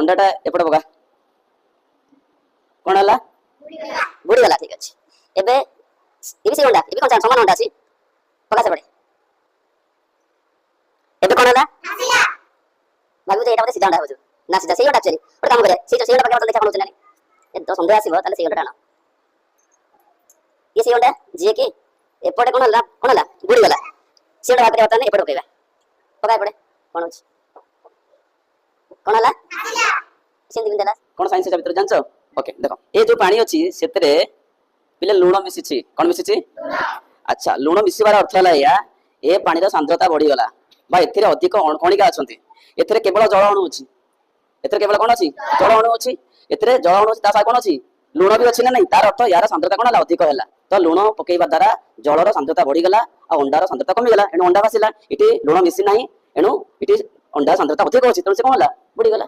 अंडाटा एपटे पका कौन है बुड़ी गला ठीक अच्छे एबे ये से अंडा ये कौन समान अंडा अछि पका से पड़े एबे कौन है भाभी तो एटा बोले सीधा अंडा हो जो ना सीधा से अंडा चली और काम करे से अंडा पका देखा कोन चलानी ए तो संदेह आसीबो ताले से अंडा टाना ये से अंडा जे के एपटे कौन है बुड़ी गला से अंडा भात रे एपटे पकेबा पका एपटे कौन अछि कौन है से दिन देला कौन साइंस से भीतर जानछो ओके देखो ए जो पानी अछि सेतरे पिले लूण मिसिछि कोन मिसिछि अच्छा लूण मिसिबार अर्थ हला या ए पानी रो सांद्रता बढ़ी गला बा एथिरे अधिक कणिका अछंती एथिरे केवल जल अणु अछि एथिरे केवल कोन अछि जल अणु अछि एथिरे जल अणु ता सा कोन अछि लूण भी अछि ना नहीं तार अर्थ यार सांद्रता कोन हला अधिक हला तो लूण पकेइबा द्वारा जल रो सांद्रता बढ़ी गला आ अंडा रो सांद्रता कमी गला एनु अंडा भासिला इटी लूण मिसि नाही एनु इटी अंडा सांद्रता अधिक अछि तो से कोन हला बढ़ी गला।